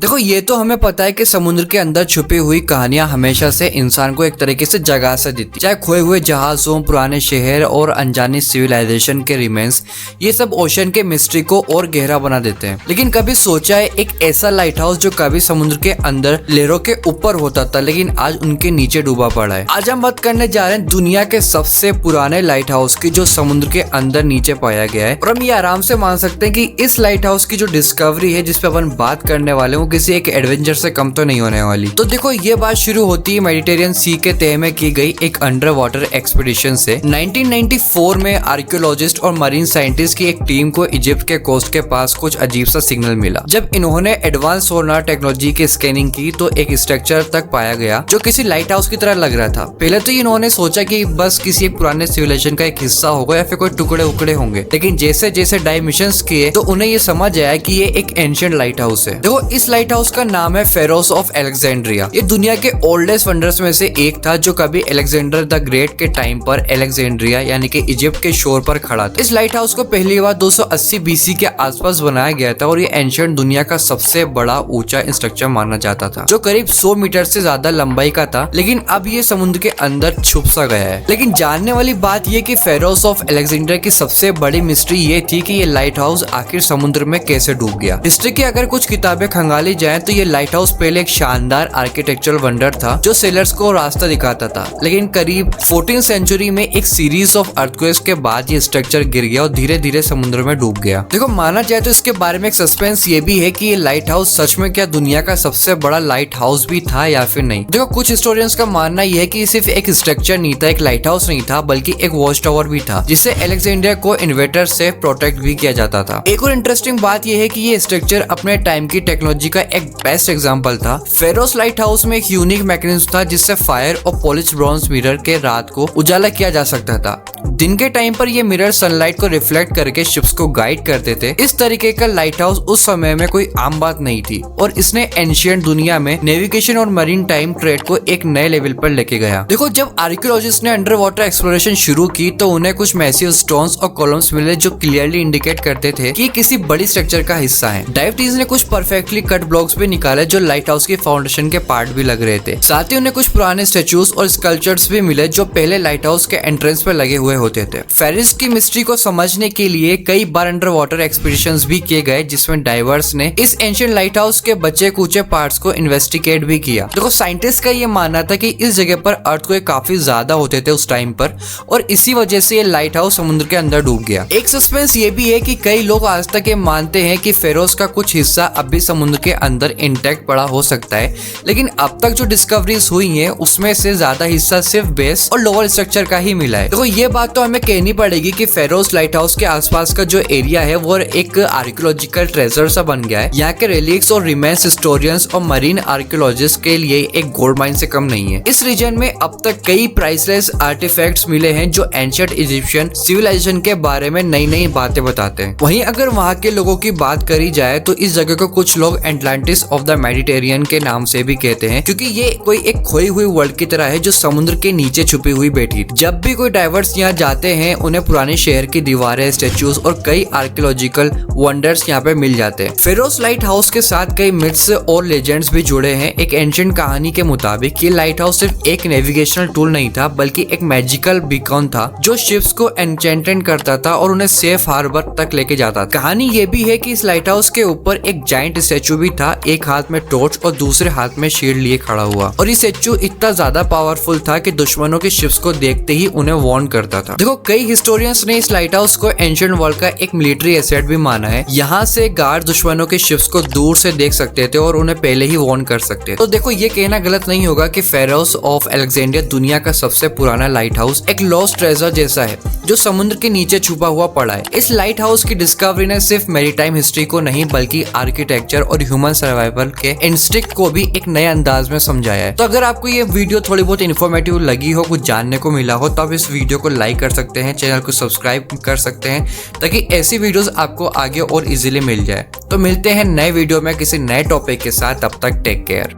देखो ये तो हमें पता है कि समुद्र के अंदर छुपी हुई कहानियां हमेशा से इंसान को एक तरीके से जगा से देती, चाहे खोए हुए जहाज हो, पुराने शहर और अनजानी सिविलाइजेशन के रिमेन्स, ये सब ओशन के मिस्ट्री को और गहरा बना देते हैं। लेकिन कभी सोचा है एक ऐसा लाइट हाउस जो कभी समुद्र के अंदर लहरों के ऊपर होता था लेकिन आज उनके नीचे डूबा पड़ा है। आज हम बात करने जा रहे हैं दुनिया के सबसे पुराने लाइट हाउस की जो समुद्र के अंदर नीचे पाया गया है, और हम ये आराम से मान सकते हैं कि इस लाइट हाउस की जो डिस्कवरी है जिसपे अपन बात करने वाले वो किसी एक एडवेंचर से कम तो नहीं होने वाली। तो देखो ये बात शुरू होती है मेडिटेरियन सी के तह में की गई एक अंडर वाटर एक्सपीडिशन से। 1994 में आर्कियोलॉजिस्ट और मरीन साइंटिस्ट की एक टीम को इजिप्ट के कोस्ट के पास कुछ अजीब सा सिग्नल मिला। जब इन्होंने एडवांस सोनार टेक्नोलॉजी की स्कैनिंग की तो एक स्ट्रक्चर तक पाया गया जो किसी लाइट हाउस की तरह लग रहा था। पहले तो इन्होंने सोचा कि बस किसी एक पुराने सिविलाइजेशन का एक हिस्सा होगा या फिर कोई टुकड़े उकड़े होंगे, लेकिन जैसे जैसे डायमेंशंस किए तो उन्हें ये समझ आया कि ये एक एंशिएंट लाइट हाउस है। देखो इस लाइट हाउस का नाम है फेरोस ऑफ अलेक्जेंड्रिया। ये दुनिया के ओल्डेस्ट वंडर्स में से एक था जो कभी अलेक्जेंडर द ग्रेट के टाइम पर अलेक्जेंड्रिया यानी कि इजिप्ट के शोर पर खड़ा था। इस लाइट हाउस को पहली बार 280 बीसी के आसपास बनाया गया था और ये एंशिएंट दुनिया का सबसे बड़ा ऊंचा स्ट्रक्चर माना जाता था जो करीब 100 मीटर से ज्यादा लंबाई का था, लेकिन अब ये समुद्र के अंदर छुप सा गया है। लेकिन जानने वाली बात ये कि फेरोस ऑफ अलेक्जेंड्रिया की सबसे बड़ी मिस्ट्री ये थी कि ये लाइट हाउस आखिर समुद्र में कैसे डूब गया। हिस्ट्री की अगर कुछ किताबें खंगाली जाए तो ये लाइट हाउस पहले एक शानदार आर्किटेक्चरल वंडर था जो सेलर्स को रास्ता दिखाता था, लेकिन करीब 14वीं सेंचुरी में एक सीरीज ऑफ अर्थक्वेक्स के बाद ये स्ट्रक्चर गिर गया और धीरे धीरे समुद्र में डूब गया। देखो माना जाए तो इसके बारे में एक सस्पेंस ये भी है कि ये लाइट हाउस सच में क्या दुनिया का सबसे बड़ा लाइट हाउस भी था या फिर नहीं। देखो कुछ हिस्टोरियंस का मानना यह है कि सिर्फ एक स्ट्रक्चर नहीं था, एक लाइट हाउस नहीं था, बल्कि एक वॉच टावर भी था जिसे अलेक्जेंड्रिया को इन्वेटर से प्रोटेक्ट भी किया जाता था। एक और इंटरेस्टिंग बात यह है कि ये स्ट्रक्चर अपने टाइम की टेक्नोलॉजी का एक बेस्ट एग्जांपल था। फेरोस लाइट हाउस में एक यूनिक मैकेनिज्म था जिससे फायर और पॉलिश ब्रॉन्ज मिरर के रात को उजाला किया जा सकता था। दिन के टाइम पर ये मिरर सनलाइट को रिफ्लेक्ट करके शिप्स को गाइड करते थे। इस तरीके का लाइट हाउस उस समय में कोई आम बात नहीं थी और इसने एंशिएंट दुनिया में नेविगेशन और मरीन टाइम ट्रेड को एक नए लेवल पर लेके गया। देखो जब आर्कियोलॉजिस्ट ने अंडर वाटर एक्सप्लोरेशन शुरू की तो उन्हें कुछ मैसिव स्टोन्स और कॉलम्स मिले जो क्लियरली इंडिकेट करते थे कि किसी बड़ी स्ट्रक्चर का हिस्सा है। डाइव टीम्स ने कुछ परफेक्टली कट ब्लॉक्स भी निकाले जो लाइट हाउस की फाउंडेशन के पार्ट भी लग रहे थे। साथ ही उन्हें कुछ पुराने स्टेचूज और स्कल्पचर्स भी मिले जो पहले लाइट हाउस के एंट्रेंस पर लगे हुए होते थे। फेरिस की मिस्ट्री को समझने के लिए कई बार अंडर वाटर एक्सपीडिशंस भी किए गए जिसमें डाइवर्स ने इस एंशिएंट लाइट हाउस के बचे कुचे पार्ट्स को इन्वेस्टिगेट भी किया। देखो साइंटिस्ट का ये मानना था कि इस जगह पर अर्थक्वेक काफी ज्यादा होते थे उस टाइम पर और इसी वजह से ये लाइट हाउस समुद्र के अंदर डूब गया। एक सस्पेंस ये भी है कि कई लोग आज तक ये मानते हैं कि फेरोस का कुछ हिस्सा अब भी समुद्र के अंदर इंटैक्ट पड़ा हो सकता है, लेकिन अब तक जो डिस्कवरीज हुई है उसमें से ज्यादा हिस्सा सिर्फ बेस और लोअर स्ट्रक्चर का ही मिला है। देखो ये बात तो हमें कहनी पड़ेगी कि फेरोस लाइट हाउस के आसपास का जो एरिया है वो एक आर्कियोलॉजिकल ट्रेजर सा बन गया है। यहाँ के रिलिक्स और रिमेन्स हिस्टोरियंस और मरीन आर्कियोलॉजिस्ट के लिए एक गोल्ड माइन से कम नहीं है। इस रीजन में अब तक कई प्राइसलेस आर्टिफैक्ट्स मिले हैं जो एंशिएंट इजिप्शियन सिविलाइजेशन के बारे में नई नई बातें बताते हैं। वहीं अगर वहाँ के लोगों की बात करी जाए तो इस जगह को कुछ लोग एटलांटिस ऑफ द मेडिटेरियन के नाम से भी कहते हैं क्योंकि ये कोई एक खोई हुई वर्ल्ड की तरह है जो समुद्र के नीचे छुपी हुई बैठी। जब भी कोई डाइवर्स यहाँ जाते हैं उन्हें पुराने शहर की दीवारें, स्टेच्यूज और कई आर्कियोलॉजिकल वंडर्स यहाँ पे मिल जाते हैं। फेरोस लाइट हाउस के साथ कई मिथ्स और लेजेंड्स भी जुड़े हैं। एक एंशिएंट कहानी के मुताबिक ये लाइट हाउस सिर्फ एक नेविगेशनल टूल नहीं था बल्कि एक मैजिकल बीकॉन था जो शिप्स को एन्चेंटेड करता था और उन्हें सेफ हार्बर तक लेके जाता था। कहानी ये भी है कि इस लाइट हाउस के ऊपर एक जायंट स्टैचू भी था, एक हाथ में टॉर्च और दूसरे हाथ में शील्ड लिए खड़ा हुआ, और ये स्टैचू इतना ज्यादा पावरफुल था कि दुश्मनों के शिप्स को देखते ही उन्हें वार्न करता था। देखो कई हिस्टोरियंस ने इस लाइट हाउस को एंशिएंट वर्ल्ड का एक मिलिट्री एसेट भी माना है। यहाँ से गार्ड दुश्मनों के शिप्स को दूर से देख सकते थे और उन्हें पहले ही वार्न कर सकते थे। तो देखो ये कहना गलत नहीं होगा कि फेरोस ऑफ अलेक्जेंड्रिया दुनिया का सबसे पुराना लाइट हाउस एक लॉस्ट ट्रेजर जैसा है जो समुद्र के नीचे छुपा हुआ पड़ा है। इस लाइट हाउस की डिस्कवरी ने सिर्फ मैरीटाइम हिस्ट्री को नहीं बल्कि आर्किटेक्चर और ह्यूमन सर्वाइवल के इंस्टिंक्ट को भी एक नए अंदाज में समझाया है। तो अगर आपको ये वीडियो थोड़ी बहुत इन्फॉर्मेटिव लगी हो, कुछ जानने को मिला हो, तो आप इस वीडियो को लाइक कर सकते हैं, चैनल को सब्सक्राइब कर सकते हैं ताकि ऐसी वीडियोस आपको आगे और इजीली मिल जाए। तो मिलते हैं नए वीडियो में किसी नए टॉपिक के साथ, तब तक टेक केयर।